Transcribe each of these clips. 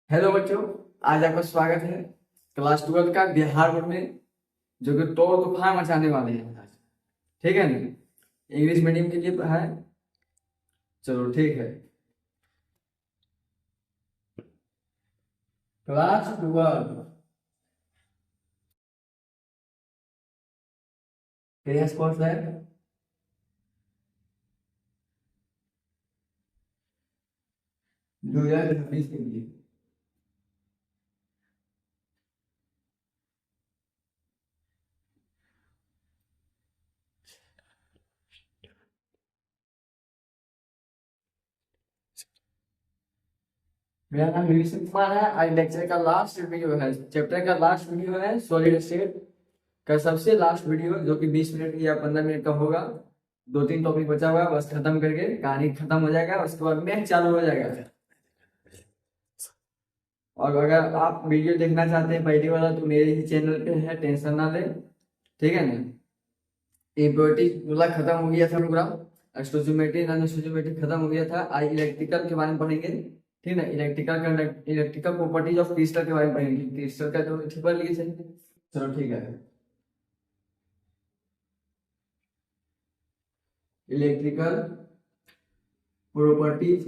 Hello बच्चों। आज आपका स्वागत है क्लास 12 का बिहार बोर्ड में, जो कि तोड़ तूफान मचाने वाले हैं आज। ठीक है ना? इंग्लिश मीडियम के लिए है। चलो ठीक है। क्लास 12 क्रैश कोर्स है। 2026 के लिए। मेरा नाम विवेक कुमार है। आज लेक्चर का लास्ट वीडियो है, चैप्टर का लास्ट वीडियो है सॉलिड स्टेट का सबसे लास्ट वीडियो, जो कि 20 मिनट या 15 मिनट का होगा। दो तीन टॉपिक बचा हुआ है, बस खत्म करके कहानी खत्म हो जाएगा, उसके बाद मैथ चालू हो जाएगा। और अगर आप वीडियो देखना चाहते हैं पहले वाला, तो मेरे ही चैनल पे है, टेंशन ना ले। ठीक है ना? इम्प्योरिटी वाला खत्म हो गया था पूरा। स्टोचियोमेट्री नॉन स्टोचियोमेट्री खत्म हो गया था। आज इलेक्ट्रिकल के बारे में पढ़ेंगे। ठीक है? इलेक्ट्रिकल प्रॉपर्टीज ऑफ क्रिस्टल के बारे में पढ़ेंगे। क्रिस्टल का जो ठीक पढ़ लिए। चलो ठीक है। Electrical properties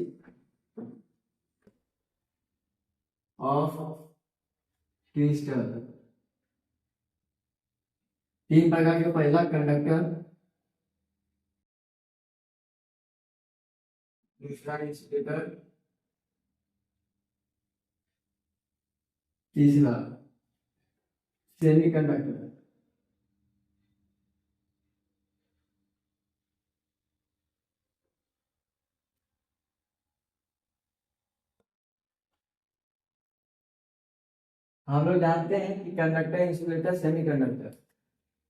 of crystal. तीन प्रकार के। पहला कंडक्टर, दूसरा इंसुलेटर, तीसरा सेमीकंडक्टर। हम लोग जानते हैं कि कंडक्टर, इंसुलेटर, सेमीकंडक्टर।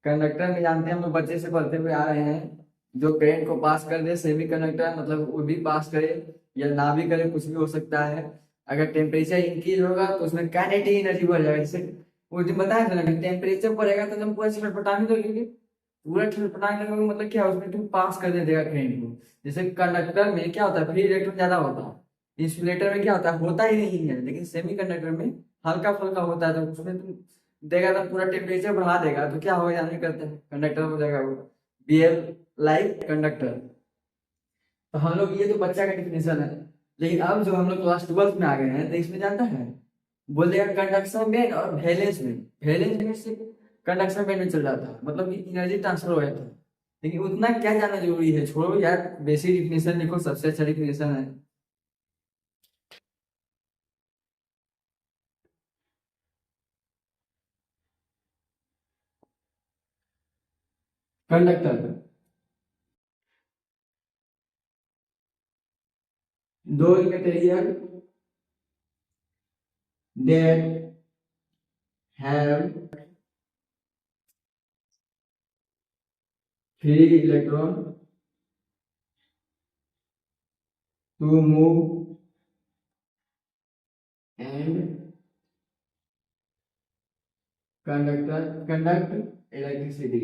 कंडक्टर में जानते हैं, हम लोग बच्चे से पढ़ते हुए आ रहे हैं, जो करंट को पास कर दे। सेमीकंडक्टर मतलब वो भी पास करे या ना भी करे, कुछ भी हो सकता है। अगर टेम्परेचर इंक्रीज होगा तो उसमें काइनेटिक एनर्जी बढ़ जाएगा। जैसे वो जो बताया था ना कि टेम्परेचर बढ़ेगा तो तुम पूरा छटपटाने लगेगी। पूरा छटपटाने लगेगा मतलब क्या, उसमें तुम पास कर देगा करंट को। जैसे कंडक्टर में क्या होता है, फ्री इलेक्ट्रॉन ज्यादा होता है। इंसुलेटर में क्या होता ही नहीं है, लेकिन सेमीकंडक्टर में हल्का फुल्का होता है। तो उसमें तुम देगा तो पूरा टेम्परेचर बढ़ा देगा, तो क्या होगा जानने करते हैं, कंडक्टर हो जाएगा वो। Behave like conductor. तो हम लोग, ये तो बच्चा का डिफिनेशन है। लेकिन अब जो हम लोग क्लास 12 में आ गए हैं, तो इसमें जानता है, बोल देगा कंडक्शन में और वैलेंस में। वैलेंस में से कंडक्शन में चल जाता है, मतलब कि एनर्जी ट्रांसफर हो जाता है। लेकिन उतना क्या जानना जरूरी है, छोड़ो यार, बेसिक डिफिनेशन लिखो, सबसे अच्छा डिफिनेशन है। कंडक्टर, दो material that have free electron to move and conduct electricity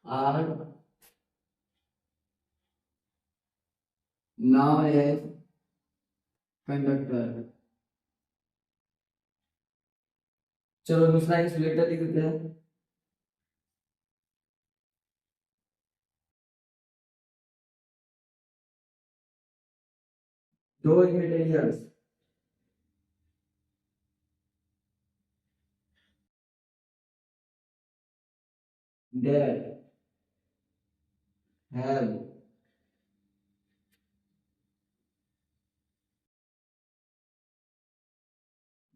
are known as conductor। चलो दूसरा इंसुलेटर लिख देते हैं। दो materials that have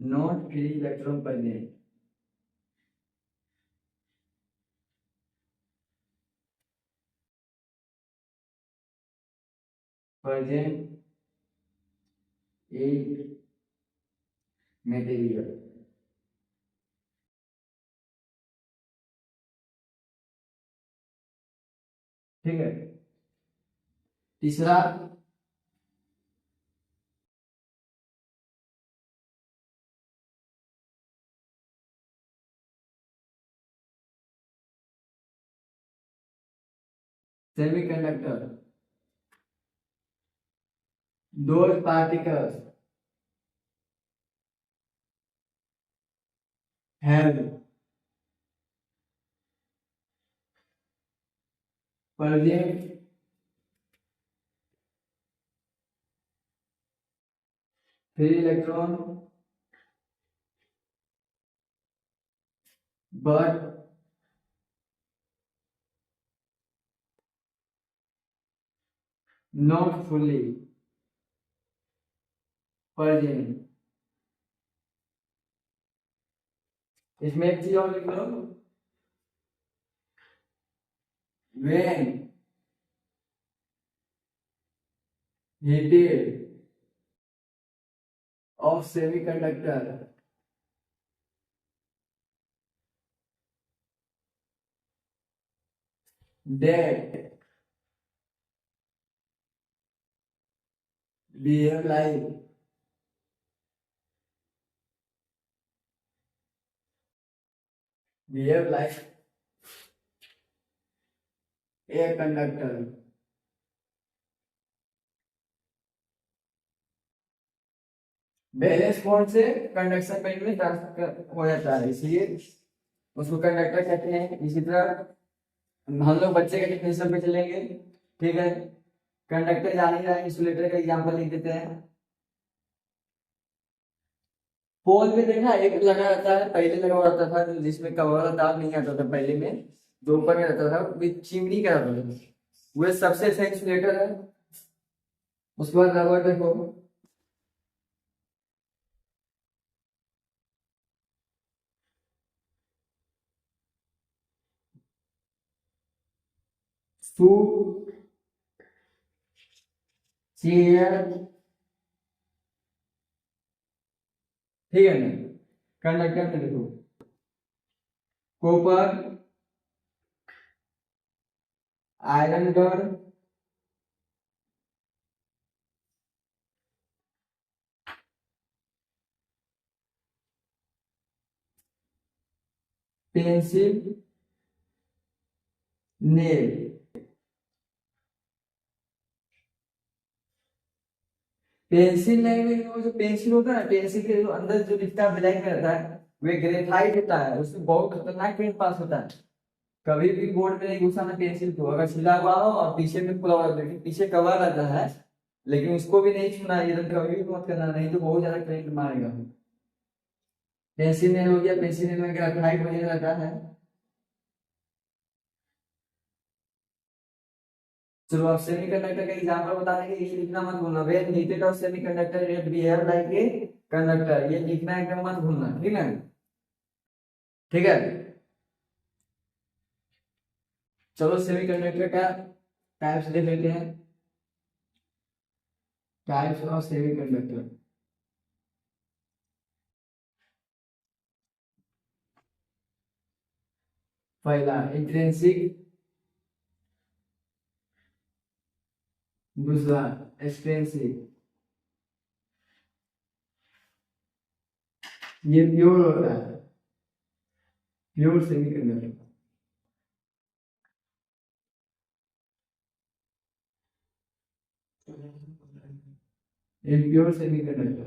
not free electron present in material। ठीक है। तीसरा semiconductor. those particles have present free electron but not fully present। इसमें एक चीज और लिख लो, when heated of semiconductor that behave like a conductor। Valence bond से conduction bend में ट्रांसफर हो जाता है, इसलिए उसको कंडक्टर कहते हैं। इसी तरह हम लोग बच्चे के डेफिनेशन पे चलेंगे, ठीक है। कंडक्टर जान ही रहा है, इंसुलेटर का एग्जांपल लिख देते हैं। पोल में देखा एक लगा रहता है, पहले लगा हुआ रहता था जिसमें कवर वाला तार नहीं आता था, पहले में जो ऊपर में रहता था विद चिमनी का रहता था, वो सबसे अच्छा इंसुलेटर है। उसके बाद रबर देखो, स्टूल, चेयर, ठीक है ना। कंडक्टर में देखो copper, iron rod, pencil, nail. Pencil नहीं में वो जो पेंसिल होता है ना, पेंसिल के जो अंदर जो दिखता है ब्लैक में रहता है वे ग्रेफाइट होता है, उसमें बहुत खतरनाक पेंट पास होता है। कभी भी बोर्ड में नहीं घुसाना पेंसिल को, अगर छिला हुआ हो और पीछे में पूरा पीछे कवर रहता है, लेकिन उसको भी नहीं छूना, ये तो कभी भी मत करना, नहीं तो बहुत ज्यादा करंट मारेगा। पेंसिल नहीं हो गया, पेंसिल में ग्रेफाइट बने रहता है। चलो अब सेमीकंडक्टर का एग्जांपल बताने के लिए लिखना मत भूलना, व्हेन हीटेड और semiconductor it behave like a conductor, ये लिखना एकदम मत भूलना, ठीक है। ठीक है, चलो सेमीकंडक्टर का टाइप्स देख लेते हैं। टाइप्स ऑफ सेमीकंडक्टर, पहला इंट्रिंसिक, दूसरा एक्सट्रिंसिक, ये प्योर होता है, pure semiconductor. Pure semiconductor,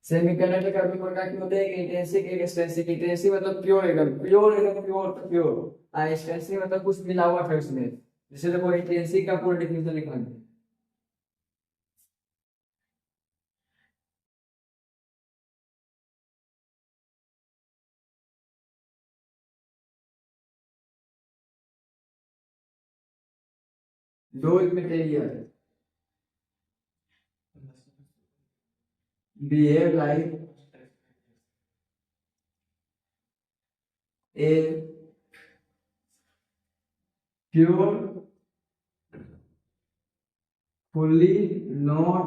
semiconductor का भी प्रोडक्ट होते हैं, एक इंट्रिंसिक एक एक्सट्रिंसिक। इंट्रिंसिक मतलब प्योर, एकदम प्योर, एकदम प्योर तो प्योर। एक्सट्रिंसिक मतलब कुछ मिला हुआ है उसमें, जैसे देखो इंट्रिंसिक का पूरा डिफिनेशन लिखा है। Those materials behave like a pure, fully not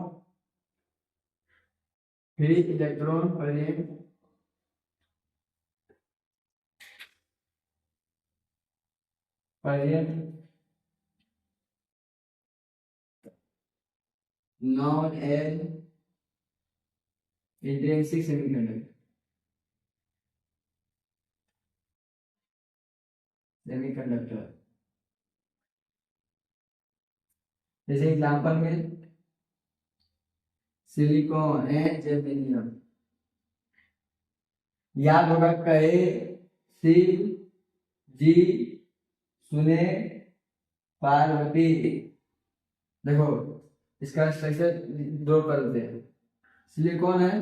free electron present known as intrinsic semiconductor। Semiconductor. जैसे एग्जांपल में सिलिकॉन एंड जर्मेनियम, याद होगा कहे, सी, जी, सुने, पार्वती। देखो इसका स्ट्रक्चर ड्रॉ करते हैं। सिलिकॉन है,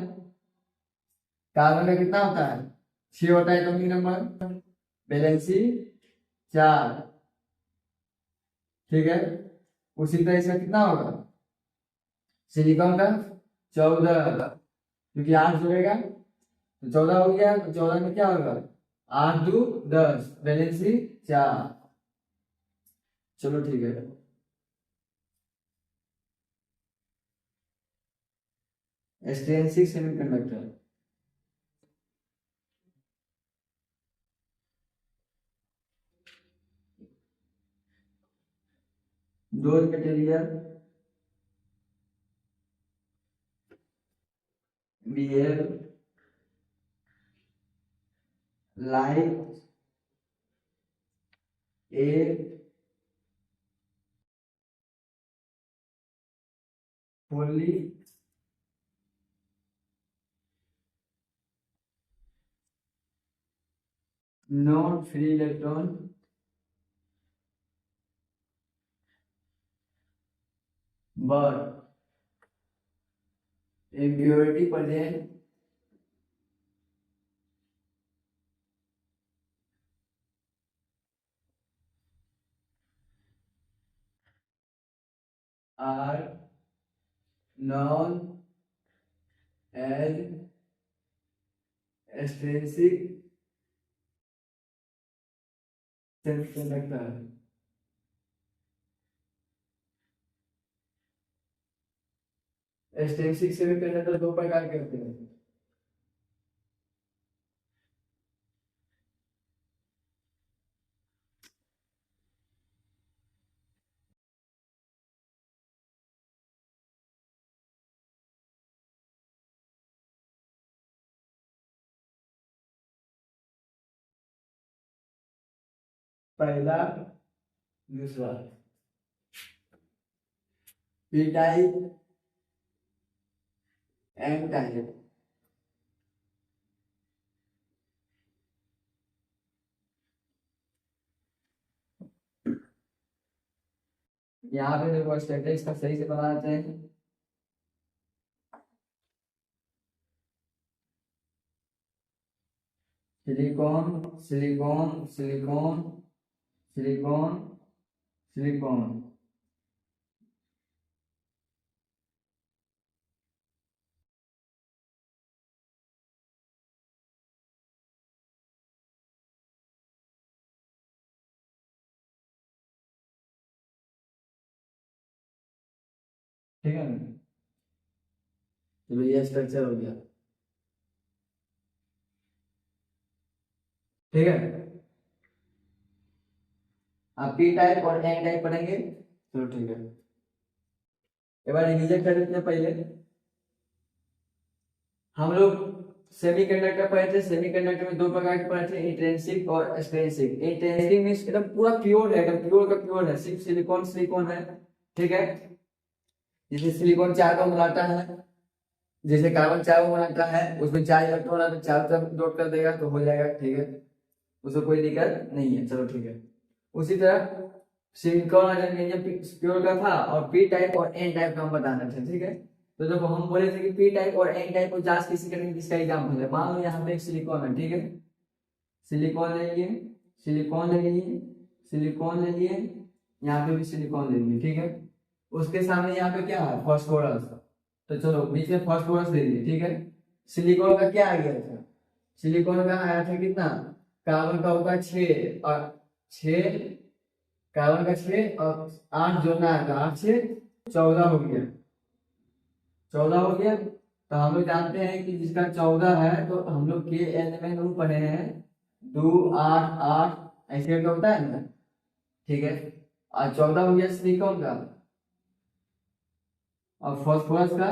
कार्बन का कितना होता है 6 होता है एटॉमिक नंबर, वैलेंसी 4, ठीक है। उसी तरह इसका कितना होगा सिलिकॉन का 14, क्योंकि 8 जुड़ेगा तो 14 हो गया, तो 14 में क्या होगा 8 2 10, वैलेंसी 4। चलो ठीक है। एक्सट्रिंसिक सेमीकंडक्टर, दो material behave like a fully not free electron but impurity present are known as extrinsic semiconductor। Extrinsic semiconductor दो प्रकार के होते हैं। पहला दूसरा, पी टाइप एन टाइप। यहाँ पे देखो स्ट्रक्चर इसका सही से बनाते हैं। Silicon silicon silicon silicon silicon, ठीक है ना। तो ये स्ट्रक्चर हो गया, ठीक है। आप पी टाइप और एन टाइप पढ़ेंगे, चलो ठीक है। एक बार रिवीजन कर लेते हैं। पहले हम लोग सेमीकंडक्टर पढ़े थे। सेमीकंडक्टर में दो प्रकार के पढ़े थे, इंट्रिंसिक और एक्सट्रिंसिक। इंट्रिंसिक मींस एकदम पूरा प्योर है, एकदम प्योर का प्योर है, सिर्फ सिलिकॉन सिलिकॉन है, ठीक है। जैसे सिलिकॉन 4 को मिलाता है, जैसे कार्बन 4 को मिलाता है, उसमें 4 इलेक्ट्रॉन है तो 4 तरफ डॉट कर देगा तो हो जाएगा, ठीक है। उसमें कोई दिक्कत नहीं है, चलो ठीक है। उसी तरह सिलिकॉन और जर्मेनियम प्योर का था, और पी टाइप और एन टाइप का हम बताना था, ठीक है। तो देखो हम बोले थे कि पी टाइप और एन टाइप को जांच किसी करेंगे, किसका एग्जांपल है। मान लो यहाँ पे एक सिलिकॉन है, ठीक है। सिलिकॉन ले लिए, सिलिकॉन ले लिए, सिलिकॉन ले लिए, यहाँ पे भी सिलिकॉन ले लिए, ठीक है। उसके सामने यहाँ पे क्या है फास्फोरस, तो चलो बीच में फास्फोरस ले लिए, ठीक है। सिलिकॉन का क्या आ गया था, सिलिकॉन का आया था कितना, कार्बन का होगा 6 और 6, कार्बन का 6 और 8 जोड़ना है, 8 से 14 हो गया, 14 हो गया। तो हम लोग जानते हैं कि जिसका 14 है तो हम लोग के एलिमेंट रूप पढ़े हैं 2 8 8 ऐसे करके होता है ना, ठीक है। और 14 हो गया सिलिकॉन का, और फास्फोरस का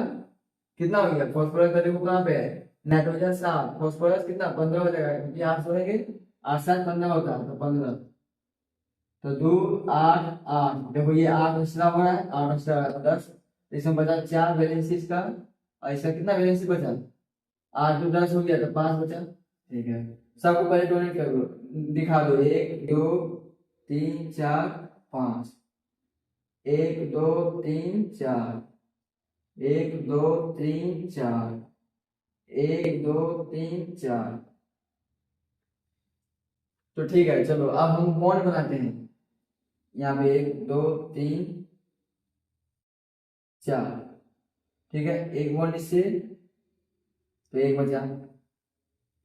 कितना हो गया, फास्फोरस का देखो कहाँ पे है, नाइट्रोजन 7, फास्फोरस कितना 15 हो जाएगा, क्योंकि 8 जोड़ेंगे 8 7 15 होता है, तो 15। तो 2 8 8, देखो ये 8 एक्स्ट्रा हो रहा है, 8 एक्स्ट्रा 10, तो इसमें बचा 4 वैलेंसी इसका, और इसका कितना वैलेंसी बचा, 8 तो 10 हो गया, तो 5 बचा। ठीक है, सबको पहले डोनेट कर दो, दिखा दो, 1 2 3 4 5, 1 2 3 4, 1 2 3 4, 1 2 3 4। तो ठीक है, चलो अब हम बॉन्ड बनाते हैं। यहाँ पे 1 2 3 4, ठीक है, एक बॉन्ड इससे, तो एक बचा,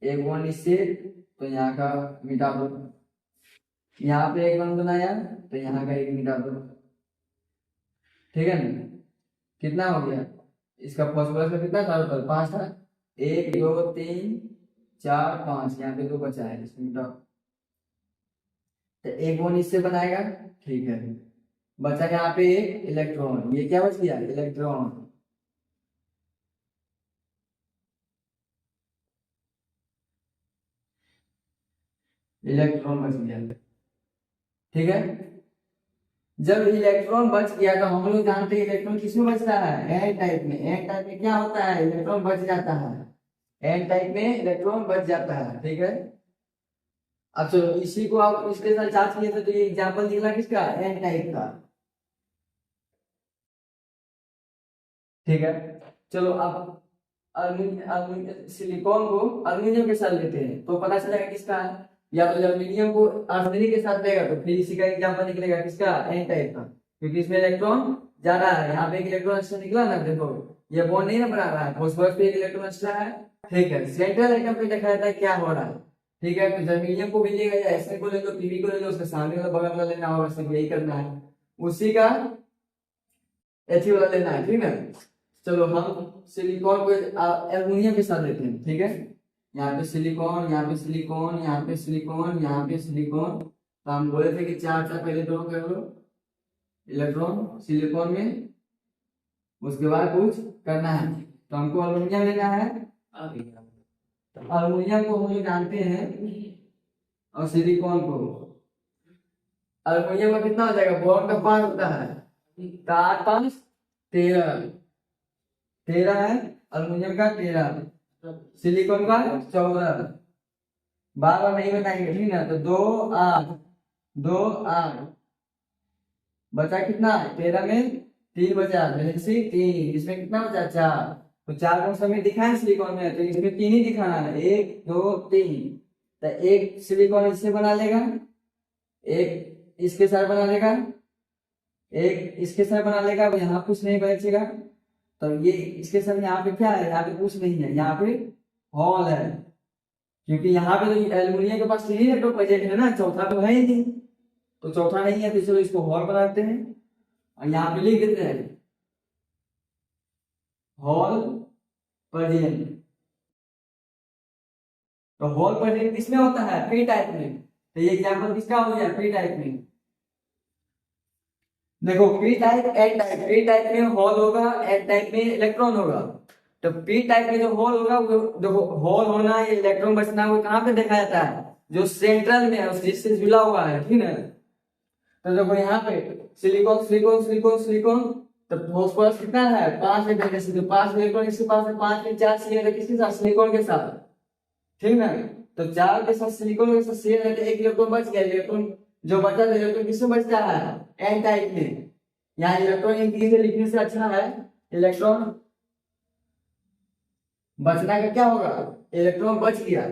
एक बॉन्ड इससे, तो यहाँ का मिटा दो, यहाँ पे एक बॉन्ड बनाया, तो यहाँ का एक मिटा दो। ठीक है ना, कितना हो गया, इसका फॉस्फोरस का कितना था, टोटल 5 था, 1 2 3 4 5, यहाँ पे 2 बचा है, इसमें मिटाओ, तो एक बॉन्ड इससे बनाएगा। ठीक है, बचा यहाँ पे एक इलेक्ट्रॉन, ये क्या बच गया, इलेक्ट्रॉन। इलेक्ट्रॉन बच गया। ठीक है, जब इलेक्ट्रॉन बच गया तो हम लोग जानते हैं इलेक्ट्रॉन किसमें बचता है, एन टाइप में। एन टाइप में क्या होता है, इलेक्ट्रॉन बच जाता है, एन टाइप में इलेक्ट्रॉन बच जाता है। ठीक है, अब चलो इसी को आप इसके साथ जांच किए थे, तो ये एग्जांपल निकला किसका, एन टाइप का। ठीक है, चलो अब सिलिकॉन को अल्यूमिनियम के साथ लेते हैं, तो पता चलेगा किसका है, या तो एल्यूमिनियम को आर्सेनिक के साथ लेगा, तो फिर इसी का एग्जांपल निकलेगा किसका, एन टाइप का, क्योंकि इसमें इलेक्ट्रॉन ज्यादा है। यहाँ पे एक इलेक्ट्रॉन एक्स्ट्रा निकला ना, देखो ये बॉन्ड नहीं ना बना रहा है, फॉस्फोरस पे एक इलेक्ट्रॉन एक्स्ट्रा है। ठीक है, सेंट्रल एटम पे देखा जाता है क्या हो रहा है। ठीक है, तो जर्मेनियम को भी लेगा, या एसए को ले लो, पीवी को ले लो, उसके सामने वाला बगल वाला लेना होगा, सिर्फ यही करना है, उसी का एथी वाला लेना है। ठीक है, चलो हम सिलिकॉन को एल्युमिनियम के साथ लेते हैं। ठीक है, यहाँ पे सिलिकॉन, यहाँ पे सिलिकॉन, यहाँ पे सिलिकॉन, यहाँ पे सिलिकॉन, तो हम बोले थे कि 4 4 पहले ड्रॉ कर लो इलेक्ट्रॉन सिलिकॉन में, उसके बाद कुछ करना है, तो हमको एल्युमिनियम लेना है। तो एल्युमिनियम को हम लोग जानते हैं, और सिलिकॉन को, एल्युमिनियम का कितना हो जाएगा, बॉन्ड का 5 होता है, 4 5 13, 13 है एल्युमिनियम का, 13 सिलिकॉन का 14, बार बार नहीं बताएंगे, ठीक ना। तो 2 8 2 8, बचा कितना, 13 में 3 बचा, 3, इसमें कितना बचा, 4, तो 4 को समय दिखाए सिलिकॉन में, तो इसमें 3 ही दिखाना है, 1 2 3, तो एक सिलिकॉन इससे बना लेगा, एक इसके साथ बना लेगा, एक इसके साथ बना लेगा, यहाँ कुछ नहीं बचेगा, तो ये इसके साथ यहाँ पे क्या है, यहाँ पे कुछ नहीं है, यहाँ पे हॉल है, क्योंकि यहाँ पे तो एल्युमिनियम के पास 3 इलेक्ट्रॉन प्रेजेंट है ना, चौथा तो है ही नहीं, तो चौथा नहीं है, तो चलो इसको हॉल बनाते हैं, और यहाँ पे लिख देते हैं हॉल प्रेजेंट। तो हॉल प्रेजेंट किसमें होता है, पी टाइप में, तो ये एग्जांपल किसका हो गया, पी टाइप में। देखो P type N type, P type में हॉल होगा, एन टाइप में इलेक्ट्रॉन होगा। तो पी टाइप में जो हॉल होगा, वो देखो हॉल होना या इलेक्ट्रॉन बचना वो कहाँ पे देखा जाता है, जो सेंट्रल में है उससे जुड़ा हुआ है। ठीक है, तो देखो यहाँ पे सिलिकॉन सिलिकॉन सिलिकॉन सिलिकॉन, तो फॉस्फोरस कितना है, 5 है, तो 5 इलेक्ट्रॉन इसके पास है, 5 में 4 शेयर है, किसके साथ, सिलिकॉन के साथ। ठीक ना, तो 4 के साथ सिलिकॉन के साथ शेयर है, तो एक इलेक्ट्रॉन बच गया, इलेक्ट्रॉन जो बचा था, इलेक्ट्रॉन किसमें बचता है, एन टाइप में। यहाँ इलेक्ट्रॉन इंक्रीज लिखने से अच्छा है, इलेक्ट्रॉन बचना का क्या होगा, इलेक्ट्रॉन बच गया,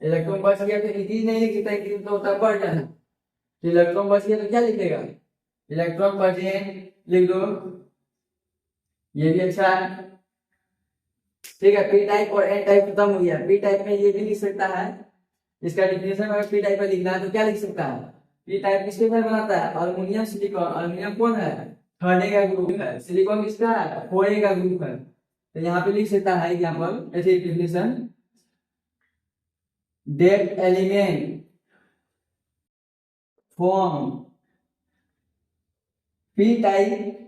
इलेक्ट्रॉन बच गया तो इंक्रीज नहीं लिखता, इंक्रीज तो होता है बढ़ जाना, तो इलेक्ट्रॉन बच गया तो क्या लिखेगा, इलेक्ट्रॉन प्रेजेंट लिख दो, ये भी अच्छा है। ठीक है, पी टाइप और एन टाइप खत्म हो गया। पी टाइप में ये भी लिख सकता है, इसका डिफिनेशन अगर पी टाइप में लिखना है तो क्या लिख सकता है, पी टाइप किसके साथ बनाता है, अल्युमिनियम सिलिकॉन, अल्युमिनियम कौन है, 3 का ग्रुप है, सिलिकॉन किसका है, 4 का ग्रुप है, तो यहाँ पे लिख सकता है एग्जांपल ऐसे definition, that element form P type,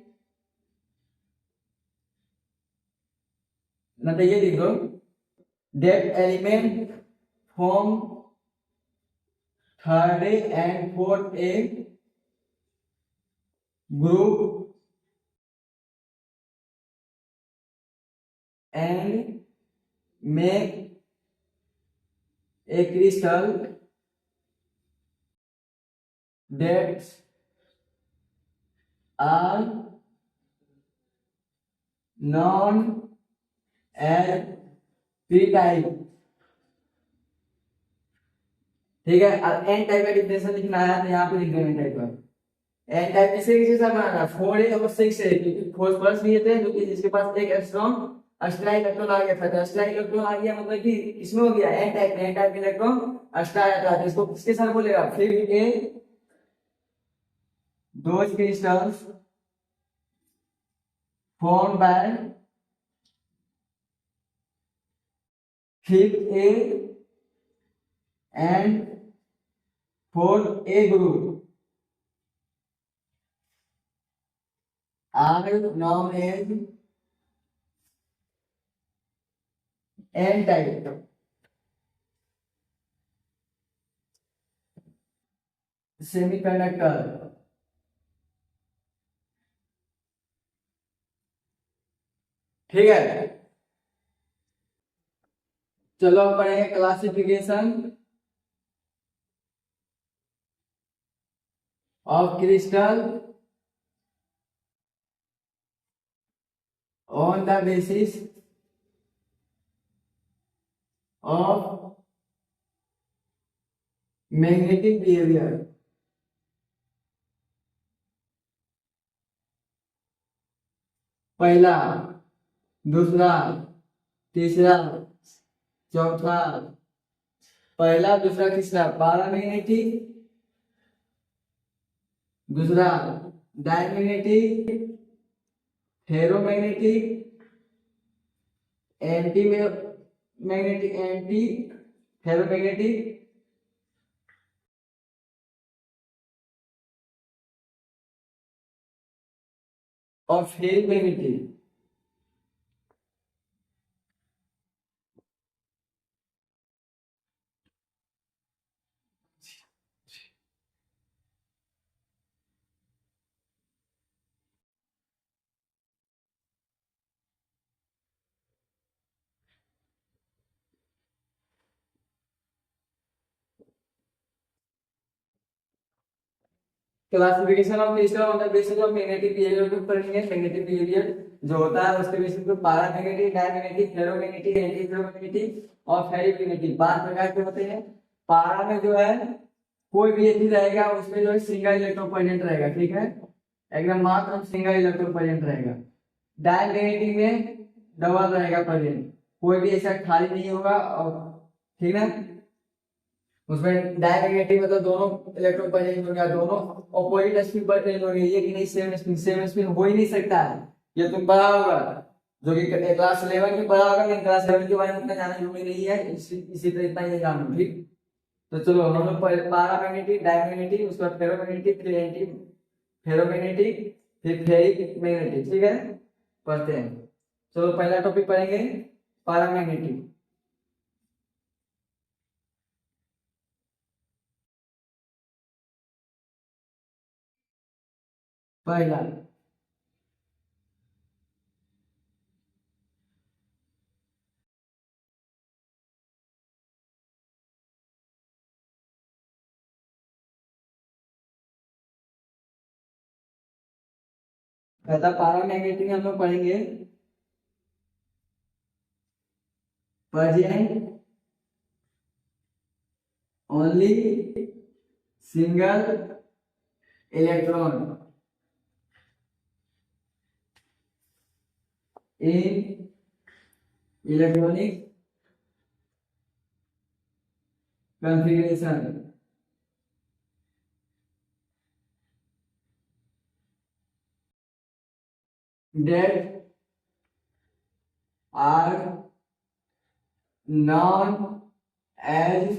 ना तो ये लिख दो, that element form 3rd and 4th group and make a crystal that are known as p type। ठीक है, अब एन टाइप का डिफिनेशन लिखना है तो यहाँ पे लिख दो एन टाइप का। एन टाइप किसे किसे सब बनाना है, 4a और 6a, क्योंकि फॉस्फोरस लिए थे जो कि जिसके पास एक स्ट्रॉन्ग अस्ट्रा इलेक्ट्रॉन आ गया था, तो अस्ट्रा इलेक्ट्रॉन आ गया मतलब कि इसमें हो गया N type. N type electron extra आया था, तो इसको किसके साथ बोलेगा, फिर a those crystals formed by fifth A and fourth A group are known as N type। Semiconductor. ठीक है, चलो अब पढ़ेंगे classification of crystal on the basis of magnetic behaviour. पहला, दूसरा, तीसरा, चौथा। पहला, दूसरा, तीसरा पैरामैग्नेटिक, दूसरा diamagnetic, ferromagnetic, anti magnetic, anti ferromagnetic, और फेर magnetic. Classification of crystal on the basis of magnetic behaviour के ऊपर पढ़ेंगे। मैग्नेटिक बिहेवियर जो होता है उसके बेसिस पे paramagnetic, diamagnetic, ferromagnetic, anti ferromagnetic और फेरिमैग्नेटिक 5 प्रकार के होते हैं। पारा में जो है कोई भी चीज रहेगा उसमें जो है सिंगल इलेक्ट्रॉन प्रेजेंट रहेगा, ठीक है, एकदम मात्र सिंगल इलेक्ट्रॉन प्रेजेंट रहेगा। डायमैग्नेटिक में डबल रहेगा प्रेजेंट, कोई भी ऐसा खाली नहीं होगा, और ठीक है, उसमें डायमैग्नेटिक मतलब दोनों इलेक्ट्रॉन प्रेजेंट होंगे, दोनों ऑपोजिट स्पिन पर प्रेजेंट होंगे। ये कि नहीं सेम स्पिन हो ही नहीं सकता है, ये तुम पढ़ा होगा जो कि क्लास 11 में पढ़ा होगा, लेकिन क्लास 11 के बारे में उतना जाना जरूरी नहीं है, इसी तरह इतना ही जानो, ठीक। तो चलो हम लोग पैरामैग्नेटिक, डायमैग्नेटिक, उसके बाद फेरोमैग्नेटिक, फिर एंटी फेरोमैग्नेटिक, फिर फेरिक मैग्नेटिक, ठीक है, पढ़ते हैं। चलो पहला टॉपिक पढ़ेंगे पैरामैग्नेटिक। पहला, पहला पैरामैग्नेटिक हम लोग पढ़ेंगे present only single electron in electronic configuration that are known as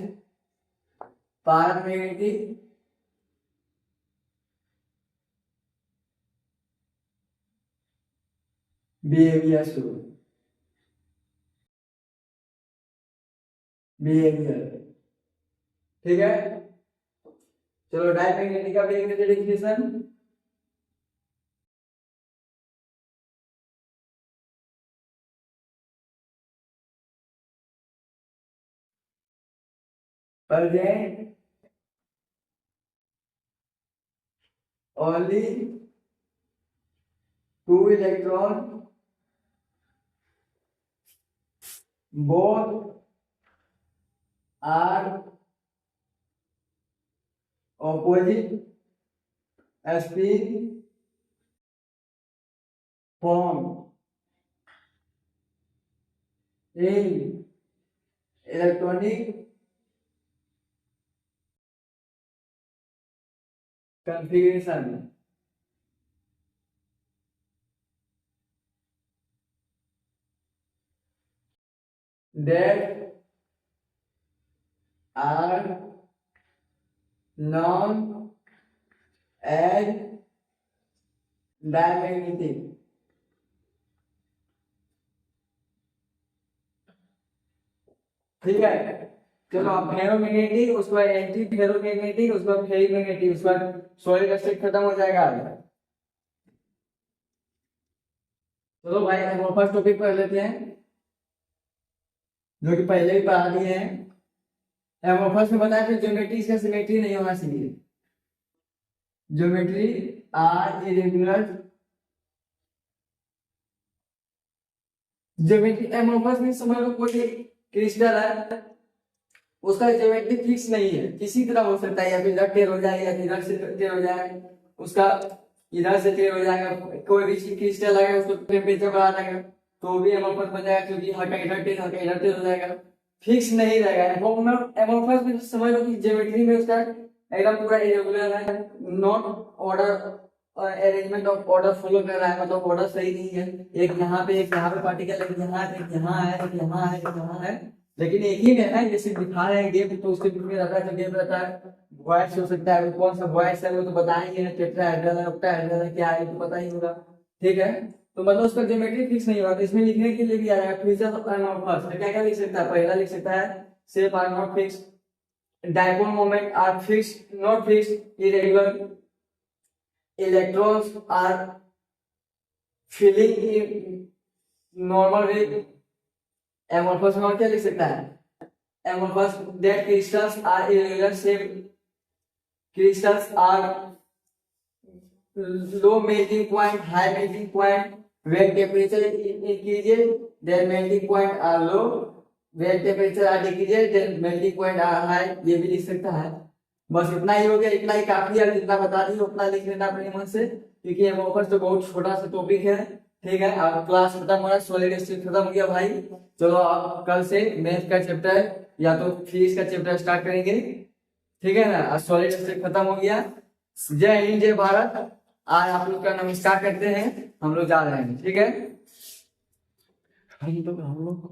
paramagnetic behavior। ठीक है, चलो डायमैग्नेटिक का भी definition. present only two electron, both are opposite spin form in electronic configuration that are known as diamagnetic. ठीक है, चलो अब ferromagnetic, उसके बाद एंटी फेरोमैग्नेटिक, उसके बाद फेरिमैग्नेटिक, उसके बाद सॉलिड स्टेट खत्म हो जाएगा। चलो भाई हम फर्स्ट टॉपिक पढ़ लेते हैं जो कि पहले ही पढ़ा दिए हैं। फर्स्ट में बताया था ज्योमेट्री इसका सिमेट्री नहीं होना चाहिए। Geometry are irregular, geometry amorphous में समझ लो कोई क्रिस्टल है, उसका ज्योमेट्री फिक्स नहीं है, किसी तरह हो सकता है, या फिर इधर टेढ़ हो जाए या इधर से टेढ़ हो जाए, उसका इधर से टेढ़ हो जाएगा। कोई भी क्रिस्टल है उसको टेम्परेचर बढ़ा देगा तो भी एमोर्फस बन जाएगा, क्योंकि हल्का इधर टेढ़ हल्का इधर टेढ़ हो जाएगा, फिक्स नहीं रहेगा। एमोर्फस में समझ लो कि ज्योमेट्री में उसका एकदम पूरा इरेगुलर है, not order arrangement of order follow कर रहा है, मतलब ऑर्डर सही नहीं है, एक यहाँ पे पार्टिकल, एक यहाँ है, एक यहाँ है, एक यहाँ है, एक यहाँ है, लेकिन एक ही में है। जैसे दिखा रहे हैं गेप, तो उसके बीच में रहता है, तो गेप रहता है। वॉइस हो सकता है, कौन सा वॉइस है वो तो बताएंगे, टेट्राहेड्रल है, ऑक्टाहेड्रल है, क्या है तो पता ही होगा। ठीक है, तो मतलब उसका ज्योमेट्री फिक्स नहीं होगा, तो इसमें लिखने के लिए भी आ जाएगा फीचर्स ऑफ एमोर्फस। क्या क्या लिख सकता है? पहला लिख सकता है shape are not fix, dipole moment are fix not fix, irregular, electrons are filling in normal way। amorphous में और क्या लिख सकता है? amorphous that crystals are irregular shape, crystals are low melting point, high melting point, when temperature increases then melting point are low, when temperature are decreases then melting point are high। ये भी लिख सकता है। बस इतना ही हो गया, इतना ही काफी है, जितना बता दी उतना लिख लेना अपने मन से, क्योंकि एमोर्फस तो बहुत छोटा सा टॉपिक है। ठीक है, अब क्लास खत्म हो रहा है, सॉलिड स्टेट खत्म हो गया भाई। चलो अब कल से मैथ का चैप्टर या तो फिजिक्स का चैप्टर स्टार्ट करेंगे। ठीक है ना, आज सॉलिड स्टेट खत्म हो गया। जय हिंद, जय भारत। आज आप लोग का नमस्कार करते हैं, हम लोग जा रहे हैं। ठीक है, हम लोग